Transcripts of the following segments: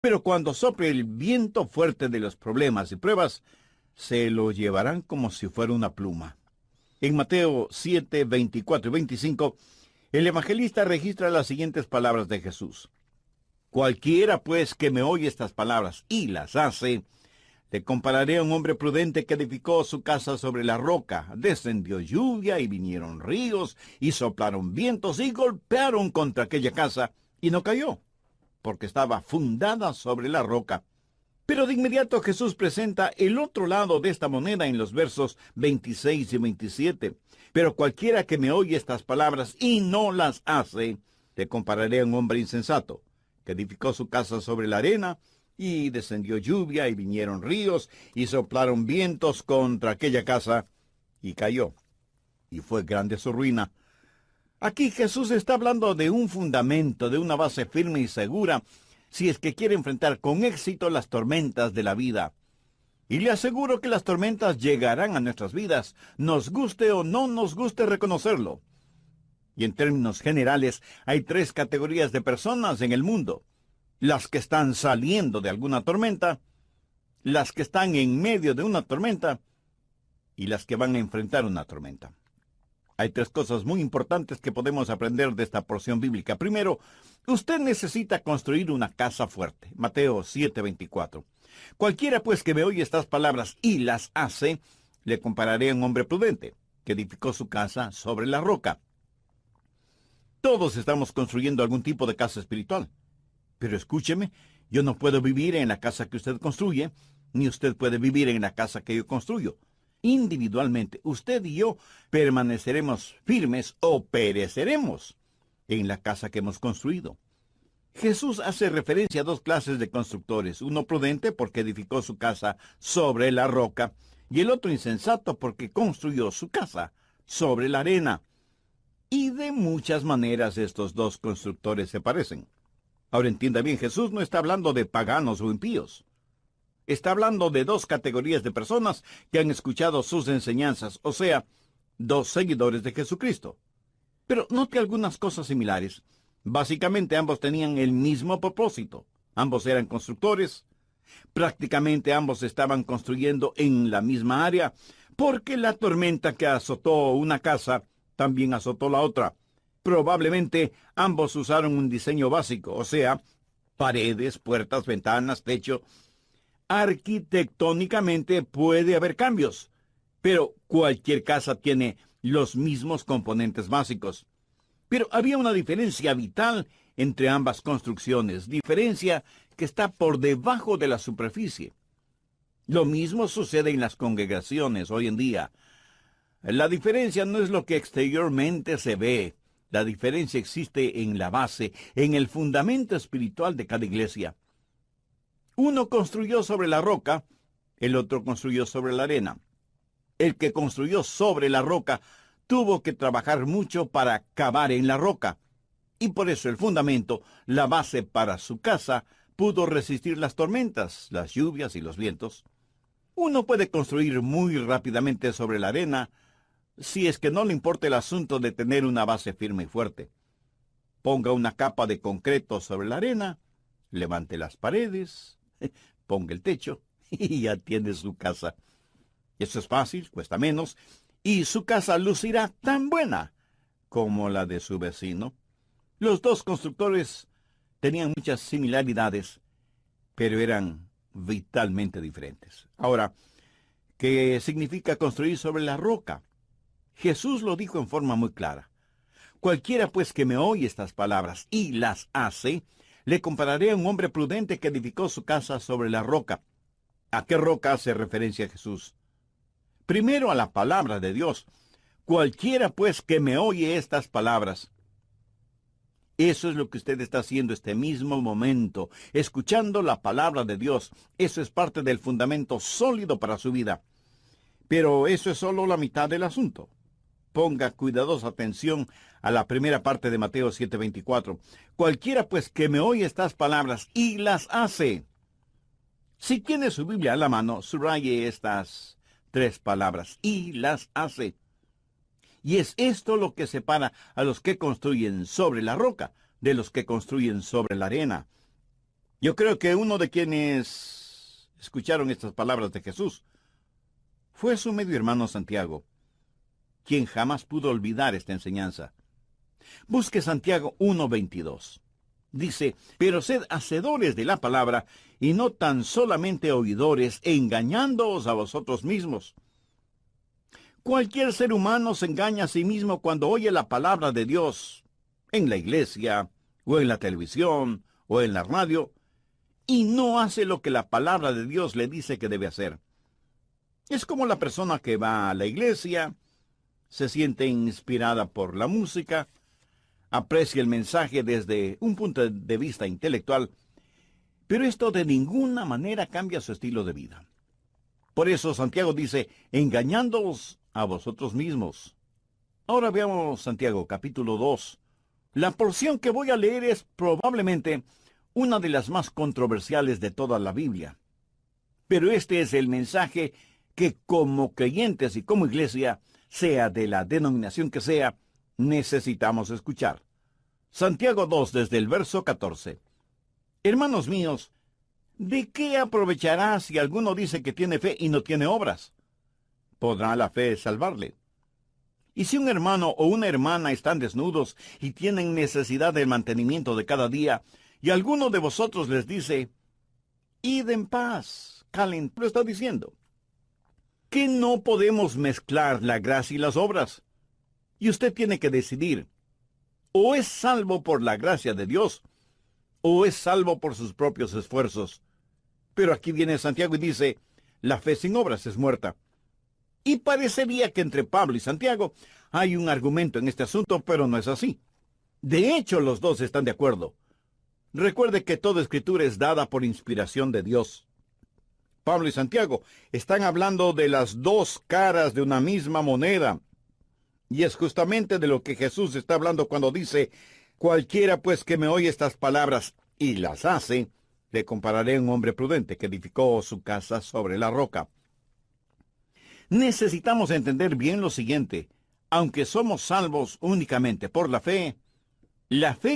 Pero cuando sople el viento fuerte de los problemas y pruebas, se lo llevarán como si fuera una pluma. En Mateo 7, 24 y 25, el evangelista registra las siguientes palabras de Jesús. Cualquiera, pues, que me oye estas palabras y las hace, le compararé a un hombre prudente que edificó su casa sobre la roca. Descendió lluvia y vinieron ríos y soplaron vientos y golpearon contra aquella casa y no cayó, porque estaba fundada sobre la roca. Pero de inmediato Jesús presenta el otro lado de esta moneda en los versos 26 y 27. Pero cualquiera que me oye estas palabras y no las hace, le compararé a un hombre insensato, que edificó su casa sobre la arena, y descendió lluvia y vinieron ríos y soplaron vientos contra aquella casa, y cayó, y fue grande su ruina. Aquí Jesús está hablando de un fundamento, de una base firme y segura, si es que quiere enfrentar con éxito las tormentas de la vida. Y le aseguro que las tormentas llegarán a nuestras vidas, nos guste o no nos guste reconocerlo. Y en términos generales, hay 3 categorías de personas en el mundo: las que están saliendo de alguna tormenta, las que están en medio de una tormenta y las que van a enfrentar una tormenta. Hay 3 cosas muy importantes que podemos aprender de esta porción bíblica. Primero, usted necesita construir una casa fuerte. Mateo 7:24. Cualquiera pues que me oye estas palabras y las hace, le compararé a un hombre prudente, que edificó su casa sobre la roca. Todos estamos construyendo algún tipo de casa espiritual. Pero escúcheme, yo no puedo vivir en la casa que usted construye, ni usted puede vivir en la casa que yo construyo. Individualmente, usted y yo permaneceremos firmes o pereceremos en la casa que hemos construido. Jesús hace referencia a 2 clases de constructores: uno prudente porque edificó su casa sobre la roca, y el otro insensato porque construyó su casa sobre la arena. Y de muchas maneras estos 2 constructores se parecen. Ahora entienda bien, Jesús no está hablando de paganos o impíos. Está hablando de 2 categorías de personas que han escuchado sus enseñanzas, o sea, 2 seguidores de Jesucristo. Pero note algunas cosas similares. Básicamente ambos tenían el mismo propósito. Ambos eran constructores. Prácticamente ambos estaban construyendo en la misma área, porque la tormenta que azotó una casa también azotó la otra. Probablemente ambos usaron un diseño básico, o sea, paredes, puertas, ventanas, techo. Arquitectónicamente puede haber cambios, pero cualquier casa tiene los mismos componentes básicos. Pero había una diferencia vital entre ambas construcciones, diferencia que está por debajo de la superficie. Lo mismo sucede en las congregaciones hoy en día. La diferencia no es lo que exteriormente se ve. La diferencia existe en la base, en el fundamento espiritual de cada iglesia. Uno construyó sobre la roca, el otro construyó sobre la arena. El que construyó sobre la roca tuvo que trabajar mucho para cavar en la roca, y por eso el fundamento, la base para su casa, pudo resistir las tormentas, las lluvias y los vientos. Uno puede construir muy rápidamente sobre la arena, si es que no le importa el asunto de tener una base firme y fuerte. Ponga una capa de concreto sobre la arena, levante las paredes, ponga el techo y ya tiene su casa. Eso es fácil, cuesta menos, y su casa lucirá tan buena como la de su vecino. Los 2 constructores tenían muchas similaridades, pero eran vitalmente diferentes. Ahora, ¿qué significa construir sobre la roca? Jesús lo dijo en forma muy clara. Cualquiera pues que me oye estas palabras y las hace, le compararé a un hombre prudente que edificó su casa sobre la roca. ¿A qué roca hace referencia Jesús? Primero a la palabra de Dios. Cualquiera pues que me oye estas palabras. Eso es lo que usted está haciendo este mismo momento, escuchando la palabra de Dios. Eso es parte del fundamento sólido para su vida. Pero eso es solo la mitad del asunto. Ponga cuidadosa atención a la primera parte de Mateo 7:24. Cualquiera pues que me oye estas palabras y las hace. Si tiene su Biblia a la mano, subraye estas 3 palabras: y las hace. Y es esto lo que separa a los que construyen sobre la roca de los que construyen sobre la arena. Yo creo que uno de quienes escucharon estas palabras de Jesús fue su medio hermano Santiago, quien jamás pudo olvidar esta enseñanza. Busque Santiago 1:22. Dice, pero sed hacedores de la palabra, y no tan solamente oidores, engañándoos a vosotros mismos. Cualquier ser humano se engaña a sí mismo cuando oye la palabra de Dios, en la iglesia, o en la televisión, o en la radio, y no hace lo que la palabra de Dios le dice que debe hacer. Es como la persona que va a la iglesia, se siente inspirada por la música, aprecia el mensaje desde un punto de vista intelectual, pero esto de ninguna manera cambia su estilo de vida. Por eso Santiago dice, engañándoos a vosotros mismos. Ahora veamos Santiago capítulo 2. La porción que voy a leer es probablemente una de las más controversiales de toda la Biblia. Pero este es el mensaje que como creyentes y como iglesia, sea de la denominación que sea, necesitamos escuchar. Santiago 2, desde el verso 14. Hermanos míos, ¿de qué aprovechará si alguno dice que tiene fe y no tiene obras? ¿Podrá la fe salvarle? Y si un hermano o una hermana están desnudos y tienen necesidad del mantenimiento de cada día, y alguno de vosotros les dice, id en paz, lo está diciendo, que no podemos mezclar la gracia y las obras. Y usted tiene que decidir, o es salvo por la gracia de Dios, o es salvo por sus propios esfuerzos. Pero aquí viene Santiago y dice, la fe sin obras es muerta. Y parecería que entre Pablo y Santiago hay un argumento en este asunto, pero no es así. De hecho, los dos están de acuerdo. Recuerde que toda escritura es dada por inspiración de Dios. Pablo y Santiago están hablando de las dos caras de una misma moneda. Y es justamente de lo que Jesús está hablando cuando dice, cualquiera pues que me oye estas palabras y las hace, le compararé a un hombre prudente que edificó su casa sobre la roca. Necesitamos entender bien lo siguiente. Aunque somos salvos únicamente por la fe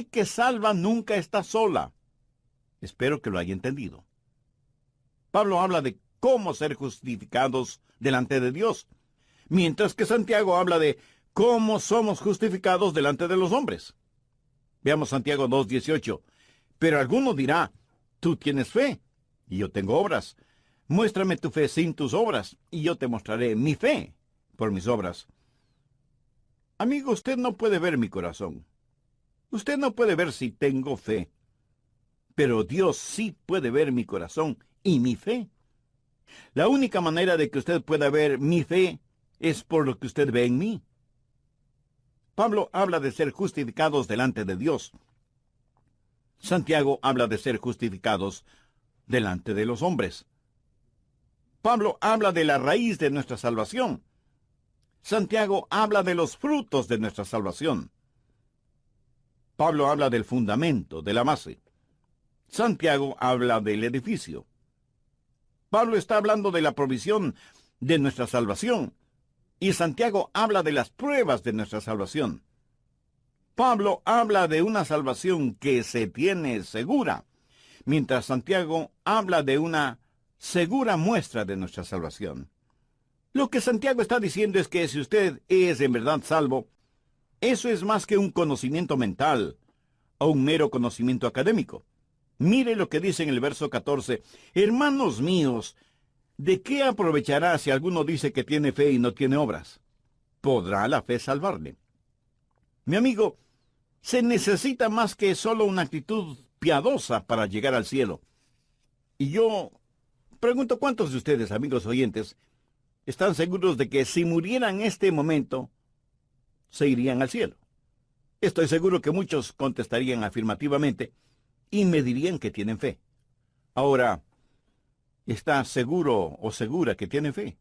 que salva nunca está sola. Espero que lo haya entendido. Pablo habla de cómo ser justificados delante de Dios, mientras que Santiago habla de cómo somos justificados delante de los hombres. Veamos Santiago 2:18. Pero alguno dirá, tú tienes fe, y yo tengo obras. Muéstrame tu fe sin tus obras, y yo te mostraré mi fe por mis obras. Amigo, usted no puede ver mi corazón. Usted no puede ver si tengo fe. Pero Dios sí puede ver mi corazón y mi fe. La única manera de que usted pueda ver mi fe es por lo que usted ve en mí. Pablo habla de ser justificados delante de Dios. Santiago habla de ser justificados delante de los hombres. Pablo habla de la raíz de nuestra salvación. Santiago habla de los frutos de nuestra salvación. Pablo habla del fundamento, de la base. Santiago habla del edificio. Pablo está hablando de la provisión de nuestra salvación, y Santiago habla de las pruebas de nuestra salvación. Pablo habla de una salvación que se tiene segura, mientras Santiago habla de una segura muestra de nuestra salvación. Lo que Santiago está diciendo es que si usted es en verdad salvo, eso es más que un conocimiento mental o un mero conocimiento académico. Mire lo que dice en el verso 14. Hermanos míos, ¿de qué aprovechará si alguno dice que tiene fe y no tiene obras? ¿Podrá la fe salvarle? Mi amigo, se necesita más que solo una actitud piadosa para llegar al cielo. Y yo pregunto, ¿cuántos de ustedes, amigos oyentes, están seguros de que si murieran en este momento, se irían al cielo? Estoy seguro que muchos contestarían afirmativamente y me dirían que tienen fe. Ahora, ¿está seguro o segura que tiene fe?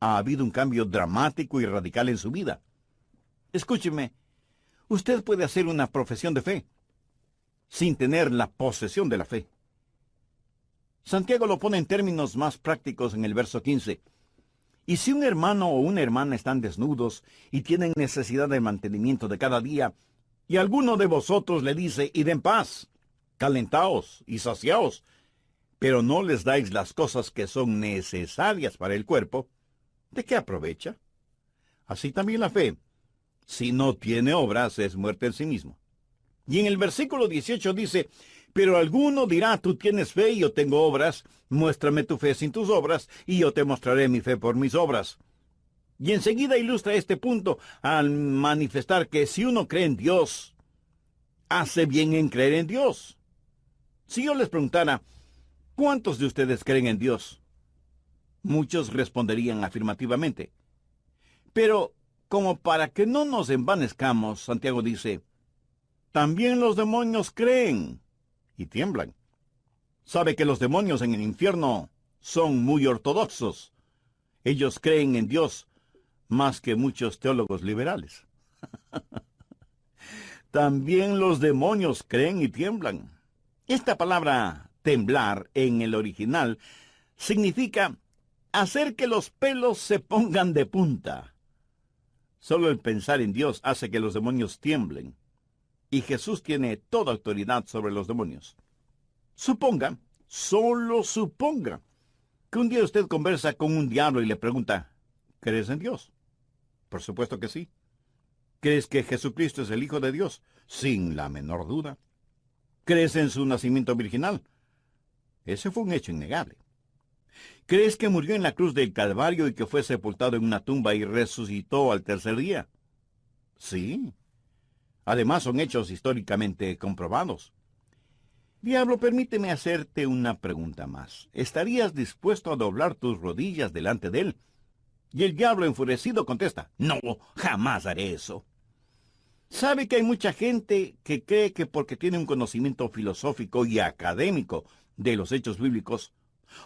¿Ha habido un cambio dramático y radical en su vida? Escúcheme, usted puede hacer una profesión de fe sin tener la posesión de la fe. Santiago lo pone en términos más prácticos en el verso 15. Y si un hermano o una hermana están desnudos y tienen necesidad de mantenimiento de cada día, y alguno de vosotros le dice, id en paz, calentaos y saciaos, pero no les dais las cosas que son necesarias para el cuerpo, ¿de qué aprovecha? Así también la fe, si no tiene obras, es muerte en sí mismo. Y en el versículo 18 dice, pero alguno dirá, tú tienes fe y yo tengo obras, muéstrame tu fe sin tus obras, y yo te mostraré mi fe por mis obras. Y enseguida ilustra este punto al manifestar que si uno cree en Dios, hace bien en creer en Dios. Si yo les preguntara, ¿cuántos de ustedes creen en Dios? Muchos responderían afirmativamente. Pero, como para que no nos envanezcamos, Santiago dice, también los demonios creen y tiemblan. Sabe que los demonios en el infierno son muy ortodoxos. Ellos creen en Dios más que muchos teólogos liberales. También los demonios creen y tiemblan. Esta palabra temblar en el original significa hacer que los pelos se pongan de punta. Solo el pensar en Dios hace que los demonios tiemblen. Y Jesús tiene toda autoridad sobre los demonios. Suponga, solo suponga, que un día usted conversa con un diablo y le pregunta, ¿crees en Dios? Por supuesto que sí. ¿Crees que Jesucristo es el Hijo de Dios? Sin la menor duda. ¿Crees en su nacimiento virginal? Ese fue un hecho innegable. ¿Crees que murió en la cruz del Calvario y que fue sepultado en una tumba y resucitó al tercer día? Sí. Además, son hechos históricamente comprobados. Diablo, permíteme hacerte una pregunta más. ¿Estarías dispuesto a doblar tus rodillas delante de él? Y el diablo enfurecido contesta, no, jamás haré eso. ¿Sabe que hay mucha gente que cree que porque tiene un conocimiento filosófico y académico de los hechos bíblicos,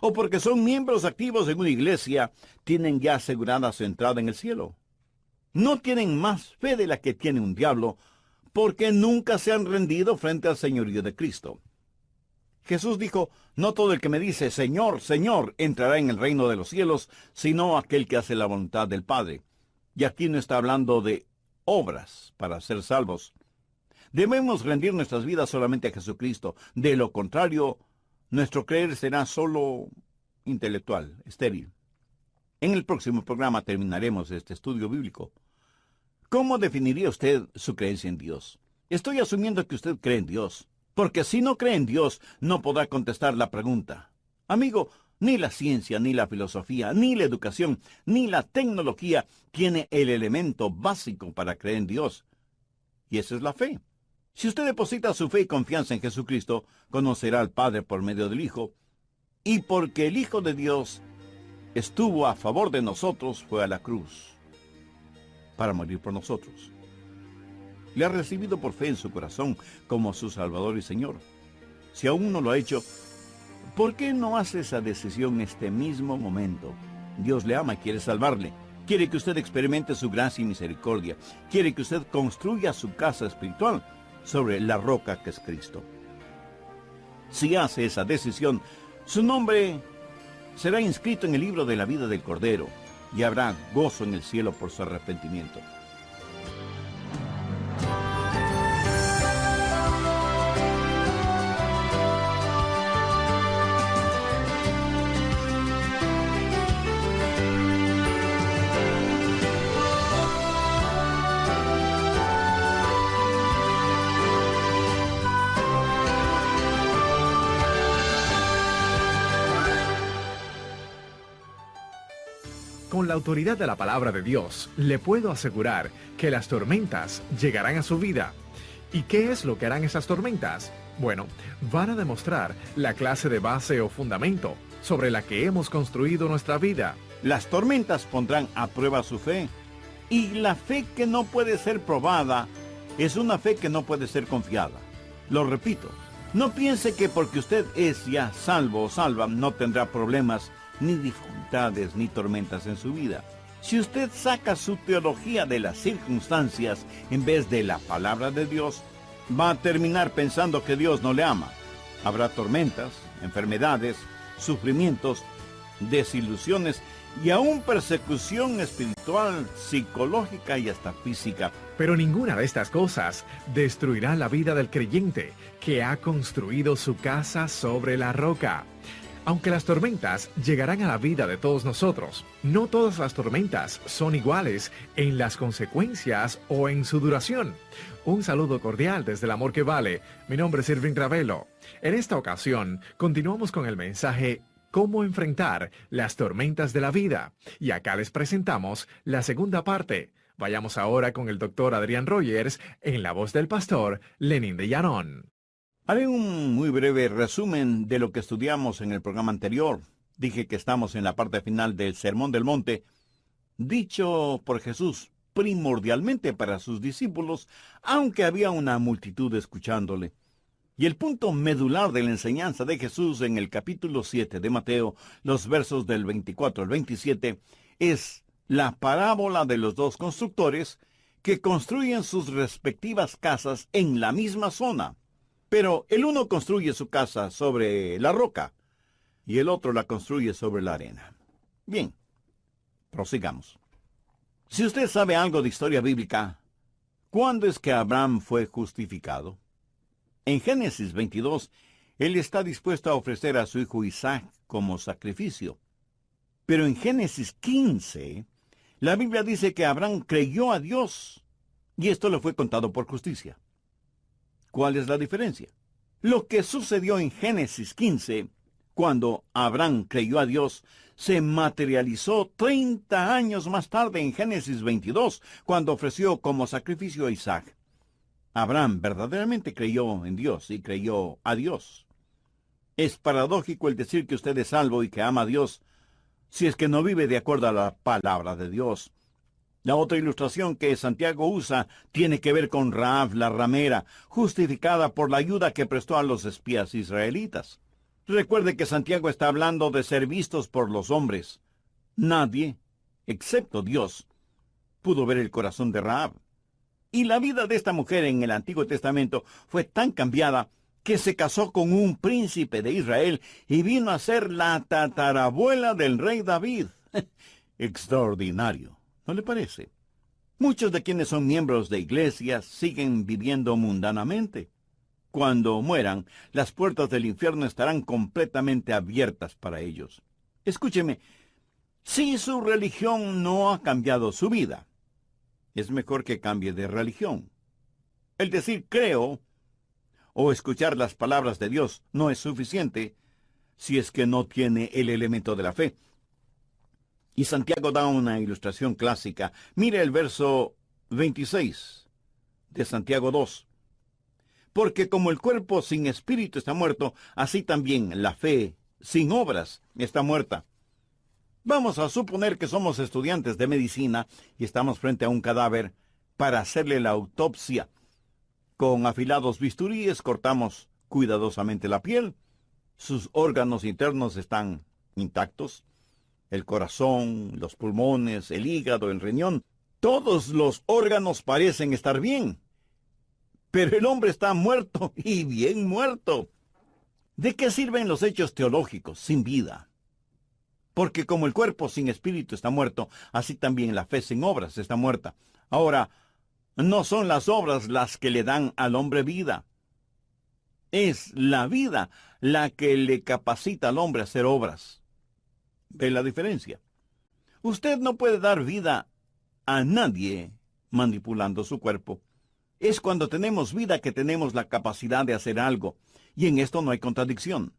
o porque son miembros activos en una iglesia, tienen ya asegurada su entrada en el cielo? No tienen más fe de la que tiene un diablo, porque nunca se han rendido frente al señorío de Cristo. Jesús dijo, no todo el que me dice, Señor, Señor, entrará en el reino de los cielos, sino aquel que hace la voluntad del Padre. Y aquí no está hablando de obras para ser salvos. Debemos rendir nuestras vidas solamente a Jesucristo. De lo contrario, nuestro creer será solo intelectual, estéril. En el próximo programa terminaremos este estudio bíblico. ¿Cómo definiría usted su creencia en Dios? Estoy asumiendo que usted cree en Dios, porque si no cree en Dios, no podrá contestar la pregunta. Amigo, ni la ciencia, ni la filosofía, ni la educación, ni la tecnología tiene el elemento básico para creer en Dios. Y esa es la fe. Si usted deposita su fe y confianza en Jesucristo, conocerá al Padre por medio del Hijo, y porque el Hijo de Dios estuvo a favor de nosotros, fue a la cruz para morir por nosotros. Le ha recibido por fe en su corazón como su Salvador y Señor. Si aún no lo ha hecho, ¿por qué no hace esa decisión en este mismo momento? Dios le ama y quiere salvarle. Quiere que usted experimente su gracia y misericordia. Quiere que usted construya su casa espiritual sobre la roca que es Cristo. Si hace esa decisión, su nombre será inscrito en el libro de la vida del Cordero, y habrá gozo en el cielo por su arrepentimiento. Con la autoridad de la palabra de Dios, le puedo asegurar que las tormentas llegarán a su vida. ¿Y qué es lo que harán esas tormentas? Bueno, van a demostrar la clase de base o fundamento sobre la que hemos construido nuestra vida. Las tormentas pondrán a prueba su fe. Y la fe que no puede ser probada es una fe que no puede ser confiada. Lo repito, no piense que porque usted es ya salvo o salva no tendrá problemas, ni dificultades, ni tormentas en su vida. Si usted saca su teología de las circunstancias en vez de la palabra de Dios, va a terminar pensando que Dios no le ama. Habrá tormentas, enfermedades, sufrimientos, desilusiones y aún persecución espiritual, psicológica y hasta física. Pero ninguna de estas cosas destruirá la vida del creyente que ha construido su casa sobre la roca. Aunque las tormentas llegarán a la vida de todos nosotros, no todas las tormentas son iguales en las consecuencias o en su duración. Un saludo cordial desde el amor que vale. Mi nombre es Irving Ravelo. En esta ocasión, continuamos con el mensaje ¿Cómo enfrentar las tormentas de la vida? Y acá les presentamos la segunda parte. Vayamos ahora con el doctor Adrián Rogers en la voz del pastor Lenín de Llanón. Haré un muy breve resumen de lo que estudiamos en el programa anterior. Dije que estamos en la parte final del Sermón del Monte, dicho por Jesús primordialmente para sus discípulos, aunque había una multitud escuchándole. Y el punto medular de la enseñanza de Jesús en el capítulo 7 de Mateo, los versos del 24 al 27, es la parábola de los dos constructores que construyen sus respectivas casas en la misma zona. Pero el uno construye su casa sobre la roca y el otro la construye sobre la arena. Bien, prosigamos. Si usted sabe algo de historia bíblica, ¿cuándo es que Abraham fue justificado? En Génesis 22, él está dispuesto a ofrecer a su hijo Isaac como sacrificio. Pero en Génesis 15, la Biblia dice que Abraham creyó a Dios y esto le fue contado por justicia. ¿Cuál es la diferencia? Lo que sucedió en Génesis 15, cuando Abraham creyó a Dios, se materializó 30 años más tarde en Génesis 22, cuando ofreció como sacrificio a Isaac. Abraham verdaderamente creyó en Dios y creyó a Dios. Es paradójico el decir que usted es salvo y que ama a Dios, si es que no vive de acuerdo a la palabra de Dios. La otra ilustración que Santiago usa tiene que ver con Rahab la ramera, justificada por la ayuda que prestó a los espías israelitas. Recuerde que Santiago está hablando de ser vistos por los hombres. Nadie, excepto Dios, pudo ver el corazón de Rahab. Y la vida de esta mujer en el Antiguo Testamento fue tan cambiada que se casó con un príncipe de Israel y vino a ser la tatarabuela del rey David. Extraordinario, ¿no le parece? Muchos de quienes son miembros de iglesias siguen viviendo mundanamente. Cuando mueran, las puertas del infierno estarán completamente abiertas para ellos. Escúcheme, si su religión no ha cambiado su vida, es mejor que cambie de religión. El decir creo o escuchar las palabras de Dios no es suficiente si es que no tiene el elemento de la fe. Y Santiago da una ilustración clásica. Mire el verso 26 de Santiago 2. Porque como el cuerpo sin espíritu está muerto, así también la fe sin obras está muerta. Vamos a suponer que somos estudiantes de medicina y estamos frente a un cadáver para hacerle la autopsia. Con afilados bisturíes cortamos cuidadosamente la piel. Sus órganos internos están intactos. El corazón, los pulmones, el hígado, el riñón. Todos los órganos parecen estar bien. Pero el hombre está muerto y bien muerto. ¿De qué sirven los hechos teológicos sin vida? Porque como el cuerpo sin espíritu está muerto, así también la fe sin obras está muerta. Ahora, no son las obras las que le dan al hombre vida. Es la vida la que le capacita al hombre a hacer obras. ¿Ve la diferencia? Usted no puede dar vida a nadie manipulando su cuerpo. Es cuando tenemos vida que tenemos la capacidad de hacer algo, y en esto no hay contradicción.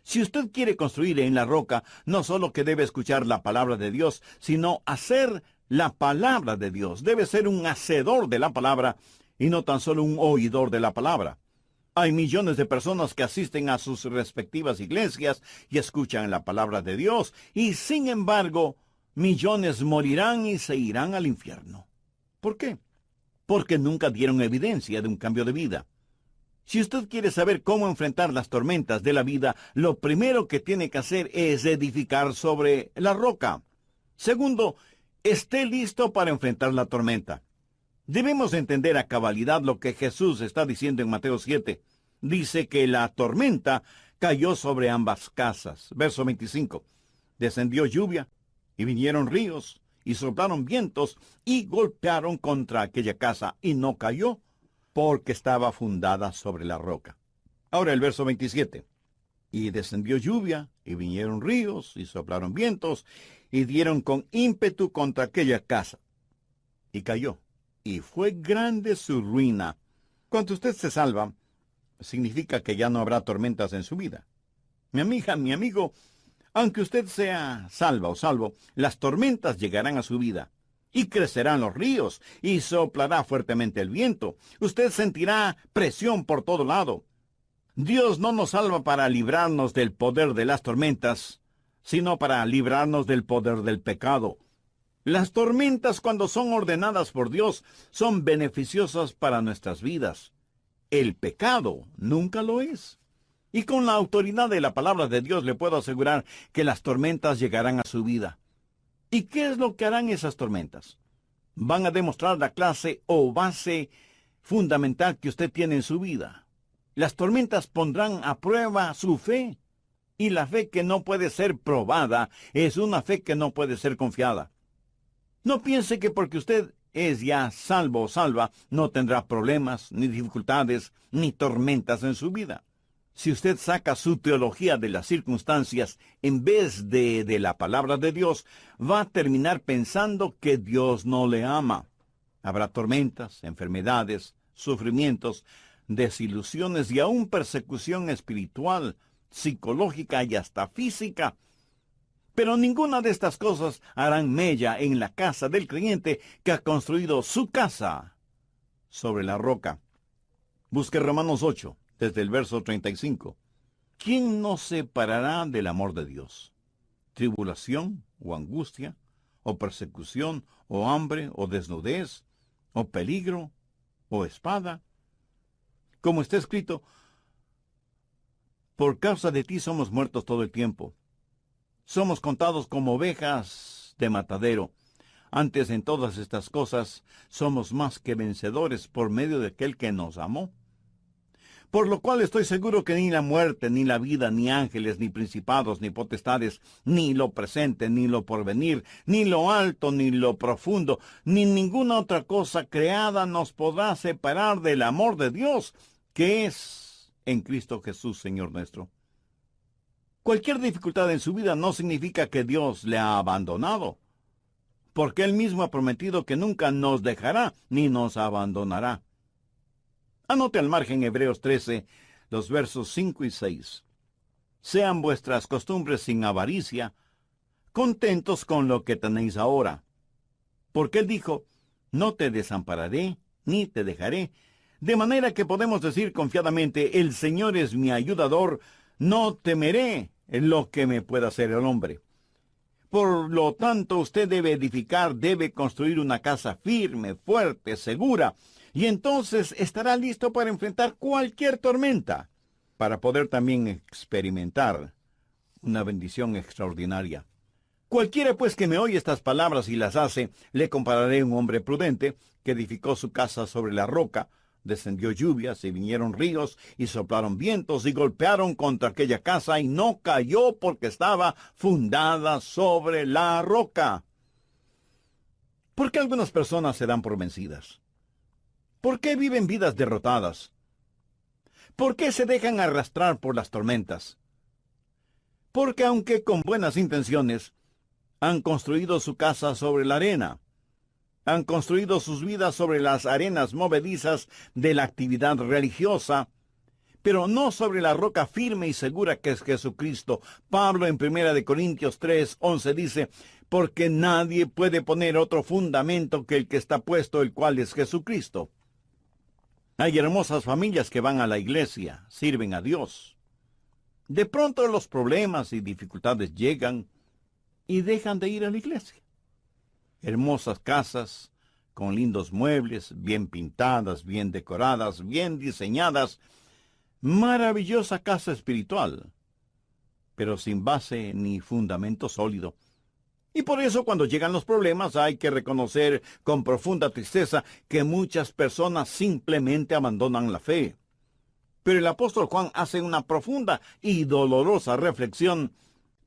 Si usted quiere construir en la roca, no solo que debe escuchar la palabra de Dios, sino hacer la palabra de Dios. Debe ser un hacedor de la palabra y no tan solo un oidor de la palabra. Hay millones de personas que asisten a sus respectivas iglesias y escuchan la palabra de Dios, y sin embargo, millones morirán y se irán al infierno. ¿Por qué? Porque nunca dieron evidencia de un cambio de vida. Si usted quiere saber cómo enfrentar las tormentas de la vida, lo primero que tiene que hacer es edificar sobre la roca. Segundo, esté listo para enfrentar la tormenta. Debemos entender a cabalidad lo que Jesús está diciendo en Mateo 7. Dice que la tormenta cayó sobre ambas casas. Verso 25. Descendió lluvia, y vinieron ríos, y soplaron vientos, y golpearon contra aquella casa, y no cayó, porque estaba fundada sobre la roca. Ahora el verso 27. Y descendió lluvia, y vinieron ríos, y soplaron vientos, y dieron con ímpetu contra aquella casa. Y cayó, y fue grande su ruina. Cuando usted se salva, significa que ya no habrá tormentas en su vida. Mi amiga, mi amigo, aunque usted sea salva o salvo, las tormentas llegarán a su vida. Y crecerán los ríos, y soplará fuertemente el viento. Usted sentirá presión por todo lado. Dios no nos salva para librarnos del poder de las tormentas, sino para librarnos del poder del pecado. Las tormentas, cuando son ordenadas por Dios, son beneficiosas para nuestras vidas. El pecado nunca lo es. Y con la autoridad de la palabra de Dios le puedo asegurar que las tormentas llegarán a su vida. ¿Y qué es lo que harán esas tormentas? Van a demostrar la clase o base fundamental que usted tiene en su vida. Las tormentas pondrán a prueba su fe. Y la fe que no puede ser probada es una fe que no puede ser confiada. No piense que porque usted es ya salvo o salva, no tendrá problemas, ni dificultades, ni tormentas en su vida. Si usted saca su teología de las circunstancias en vez de la palabra de Dios, va a terminar pensando que Dios no le ama. Habrá tormentas, enfermedades, sufrimientos, desilusiones y aún persecución espiritual, psicológica y hasta física. Pero ninguna de estas cosas harán mella en la casa del creyente que ha construido su casa sobre la roca. Busque Romanos 8, desde el verso 35. ¿Quién nos separará del amor de Dios? ¿Tribulación o angustia, o persecución, o hambre, o desnudez, o peligro, o espada? Como está escrito, por causa de ti somos muertos todo el tiempo. Somos contados como ovejas de matadero. Antes en todas estas cosas somos más que vencedores por medio de aquel que nos amó. Por lo cual estoy seguro que ni la muerte, ni la vida, ni ángeles, ni principados, ni potestades, ni lo presente, ni lo porvenir, ni lo alto, ni lo profundo, ni ninguna otra cosa creada nos podrá separar del amor de Dios, que es en Cristo Jesús, Señor nuestro. Cualquier dificultad en su vida no significa que Dios le ha abandonado, porque Él mismo ha prometido que nunca nos dejará ni nos abandonará. Anote al margen Hebreos 13, los versos 5 y 6. Sean vuestras costumbres sin avaricia, contentos con lo que tenéis ahora. Porque Él dijo, no te desampararé, ni te dejaré. De manera que podemos decir confiadamente, el Señor es mi ayudador, no temeré lo que me pueda hacer el hombre. Por lo tanto, usted debe edificar, debe construir una casa firme, fuerte, segura, y entonces estará listo para enfrentar cualquier tormenta, para poder también experimentar una bendición extraordinaria. Cualquiera pues que me oye estas palabras y las hace, le compararé a un hombre prudente que edificó su casa sobre la roca. Descendió lluvias y vinieron ríos y soplaron vientos y golpearon contra aquella casa y no cayó porque estaba fundada sobre la roca. ¿Por qué algunas personas se dan por vencidas? ¿Por qué viven vidas derrotadas? ¿Por qué se dejan arrastrar por las tormentas? Porque aunque con buenas intenciones, han construido su casa sobre la arena. Han construido sus vidas sobre las arenas movedizas de la actividad religiosa, pero no sobre la roca firme y segura que es Jesucristo. Pablo en 1 Corintios 3:11 dice, porque nadie puede poner otro fundamento que el que está puesto, el cual es Jesucristo. Hay hermosas familias que van a la iglesia, sirven a Dios. De pronto los problemas y dificultades llegan y dejan de ir a la iglesia. Hermosas casas, con lindos muebles, bien pintadas, bien decoradas, bien diseñadas. Maravillosa casa espiritual, pero sin base ni fundamento sólido. Y por eso cuando llegan los problemas hay que reconocer con profunda tristeza que muchas personas simplemente abandonan la fe. Pero el apóstol Juan hace una profunda y dolorosa reflexión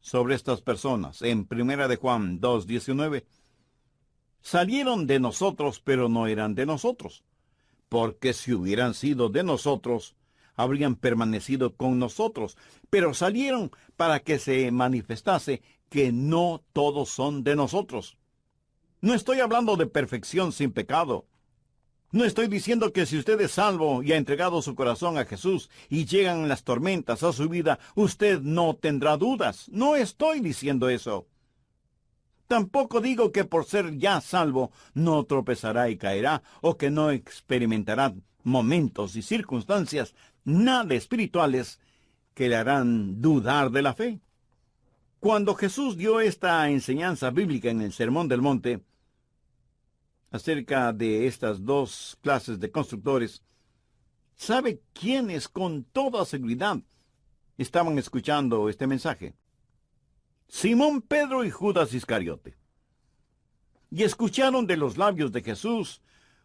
sobre estas personas. En 1 de Juan 2:19, salieron de nosotros, pero no eran de nosotros, porque si hubieran sido de nosotros, habrían permanecido con nosotros, pero salieron para que se manifestase que no todos son de nosotros. No estoy hablando de perfección sin pecado. No estoy diciendo que si usted es salvo y ha entregado su corazón a Jesús y llegan las tormentas a su vida, usted no tendrá dudas. No estoy diciendo eso. Tampoco digo que por ser ya salvo no tropezará y caerá, o que no experimentará momentos y circunstancias nada espirituales que le harán dudar de la fe. Cuando Jesús dio esta enseñanza bíblica en el Sermón del Monte, acerca de estas dos clases de constructores, ¿sabe quiénes con toda seguridad estaban escuchando este mensaje? Simón Pedro y Judas Iscariote. Y escucharon de los labios de Jesús: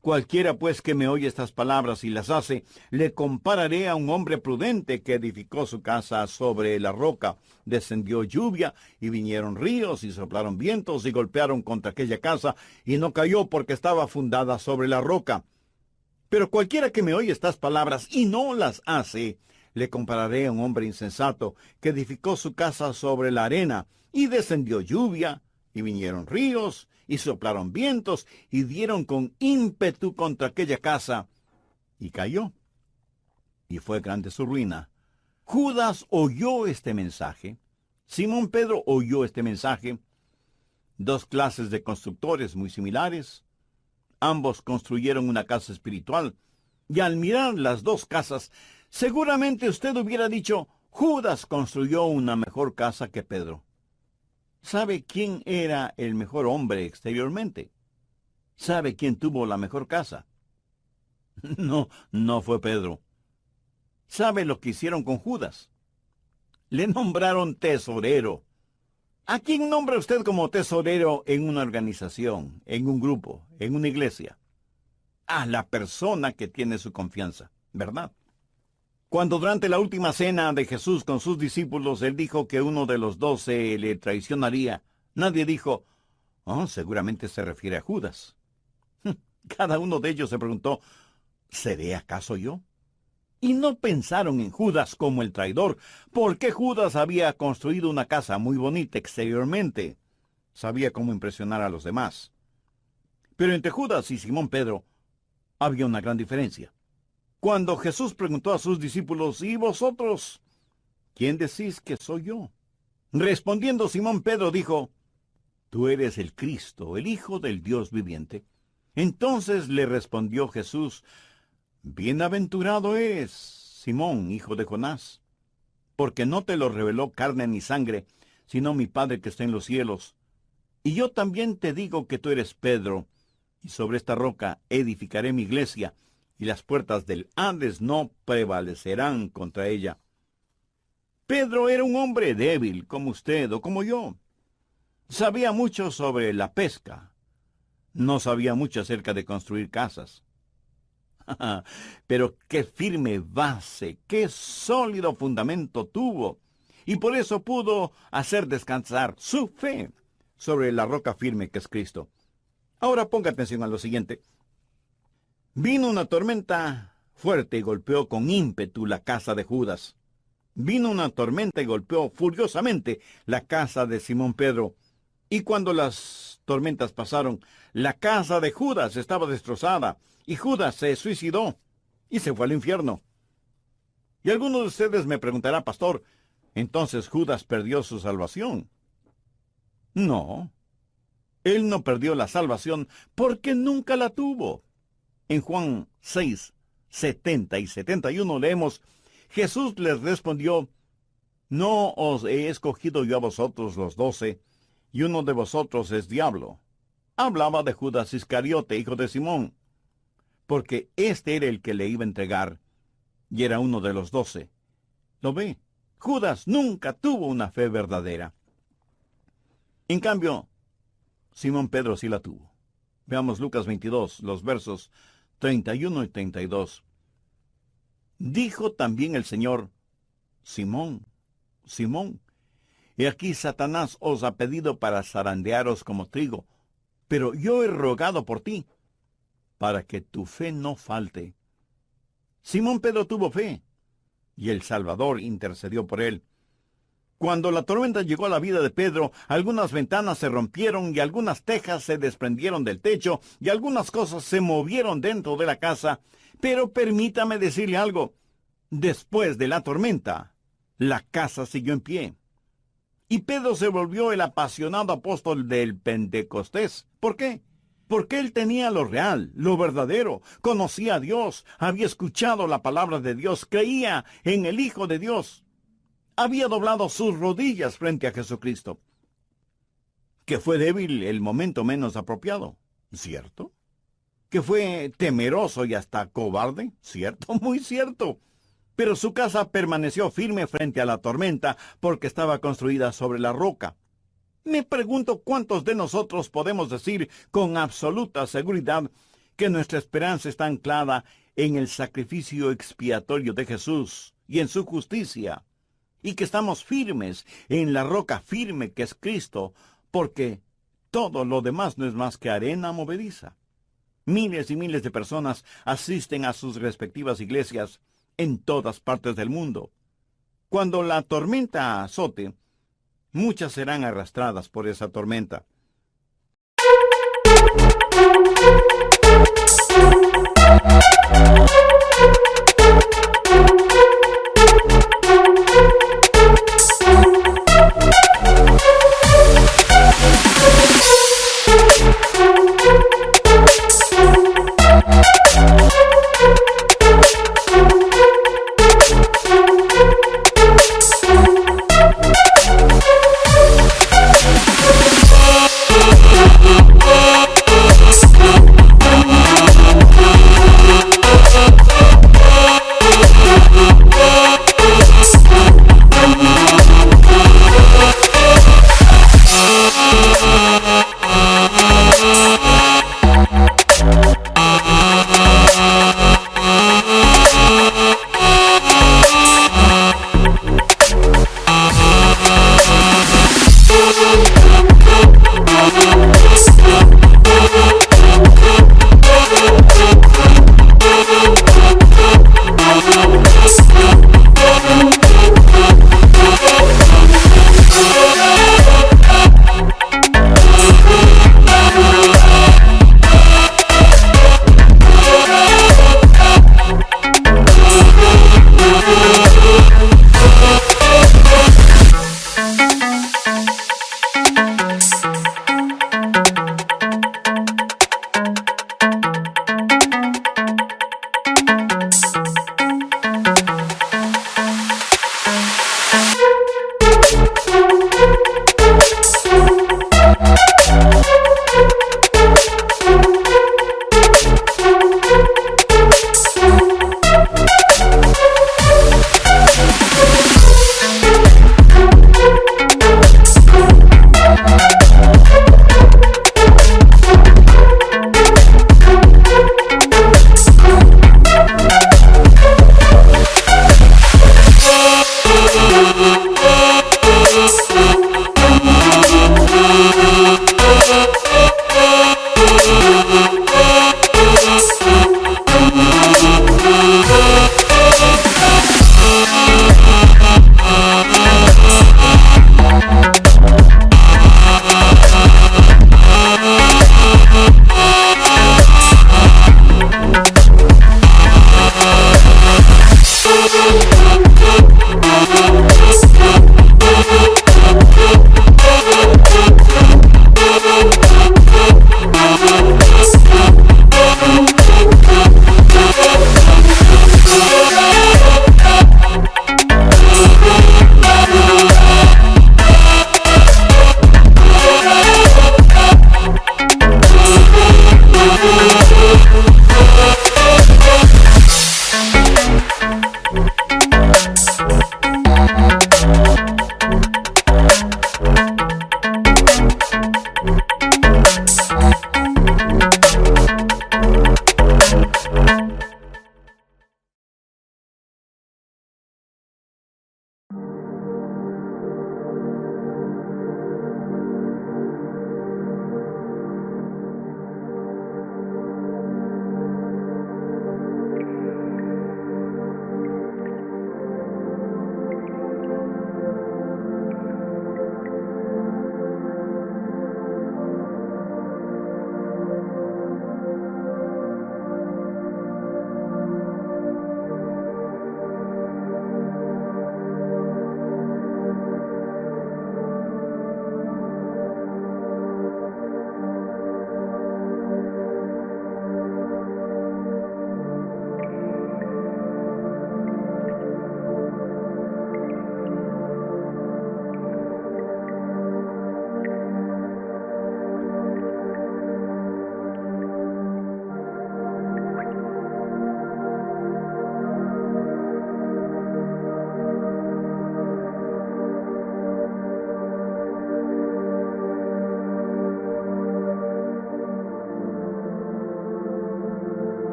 cualquiera pues que me oye estas palabras y las hace, le compararé a un hombre prudente que edificó su casa sobre la roca. Descendió lluvia, y vinieron ríos, y soplaron vientos, y golpearon contra aquella casa, y no cayó porque estaba fundada sobre la roca. Pero cualquiera que me oye estas palabras y no las hace, le compararé a un hombre insensato que edificó su casa sobre la arena, y descendió lluvia, y vinieron ríos, y soplaron vientos, y dieron con ímpetu contra aquella casa, y cayó. Y fue grande su ruina. Judas oyó este mensaje. Simón Pedro oyó este mensaje. Dos clases de constructores muy similares. Ambos construyeron una casa espiritual. Y al mirar las dos casas, seguramente usted hubiera dicho: Judas construyó una mejor casa que Pedro. ¿Sabe quién era el mejor hombre exteriormente? ¿Sabe quién tuvo la mejor casa? No fue Pedro. ¿Sabe lo que hicieron con Judas? Le nombraron tesorero. ¿A quién nombra usted como tesorero en una organización, en un grupo, en una iglesia? A la persona que tiene su confianza, ¿verdad? Cuando durante la última cena de Jesús con sus discípulos, él dijo que uno de los 12 le traicionaría, nadie dijo: oh, seguramente se refiere a Judas. Cada uno de ellos se preguntó: ¿seré acaso yo? Y no pensaron en Judas como el traidor, porque Judas había construido una casa muy bonita exteriormente. Sabía cómo impresionar a los demás. Pero entre Judas y Simón Pedro había una gran diferencia. Cuando Jesús preguntó a sus discípulos: ¿y vosotros, quién decís que soy yo? Respondiendo Simón Pedro dijo: tú eres el Cristo, el Hijo del Dios viviente. Entonces le respondió Jesús: bienaventurado eres, Simón, hijo de Jonás, porque no te lo reveló carne ni sangre, sino mi Padre que está en los cielos. Y yo también te digo que tú eres Pedro, y sobre esta roca edificaré mi iglesia, y las puertas del Hades no prevalecerán contra ella. Pedro era un hombre débil, como usted o como yo. Sabía mucho sobre la pesca. No sabía mucho acerca de construir casas. Pero qué firme base, qué sólido fundamento tuvo. Y por eso pudo hacer descansar su fe sobre la roca firme que es Cristo. Ahora ponga atención a lo siguiente. Vino una tormenta fuerte y golpeó con ímpetu la casa de Judas. Vino una tormenta y golpeó furiosamente la casa de Simón Pedro. Y cuando las tormentas pasaron, la casa de Judas estaba destrozada, y Judas se suicidó y se fue al infierno. Y alguno de ustedes me preguntará: pastor, ¿entonces Judas perdió su salvación? No, él no perdió la salvación porque nunca la tuvo. En Juan 6, 70 y 71 leemos: Jesús les respondió: no os he escogido yo a vosotros los 12, y uno de vosotros es diablo. Hablaba de Judas Iscariote, hijo de Simón, porque este era el que le iba a entregar, y era uno de los 12. ¿Lo ve? Judas nunca tuvo una fe verdadera. En cambio, Simón Pedro sí la tuvo. Veamos Lucas 22, los versos 31 y 32. Dijo también el Señor: Simón, Simón, He aquí Satanás os ha pedido para zarandearos como trigo, pero yo he rogado por ti, para que tu fe no falte. Simón Pedro tuvo fe, y el Salvador intercedió por él. Cuando la tormenta llegó a la vida de Pedro, algunas ventanas se rompieron y algunas tejas se desprendieron del techo y algunas cosas se movieron dentro de la casa. Pero permítame decirle algo. Después de la tormenta, la casa siguió en pie. Y Pedro se volvió el apasionado apóstol del Pentecostés. ¿Por qué? Porque él tenía lo real, lo verdadero, conocía a Dios, había escuchado la palabra de Dios, creía en el Hijo de Dios. Había doblado sus rodillas frente a Jesucristo. Que fue débil el momento menos apropiado, ¿cierto? Que fue temeroso y hasta cobarde, ¿cierto? Muy cierto. Pero su casa permaneció firme frente a la tormenta porque estaba construida sobre la roca. Me pregunto cuántos de nosotros podemos decir con absoluta seguridad que nuestra esperanza está anclada en el sacrificio expiatorio de Jesús y en su justicia, y que estamos firmes en la roca firme que es Cristo, porque todo lo demás no es más que arena movediza. Miles y miles de personas asisten a sus respectivas iglesias en todas partes del mundo. Cuando la tormenta azote, muchas serán arrastradas por esa tormenta.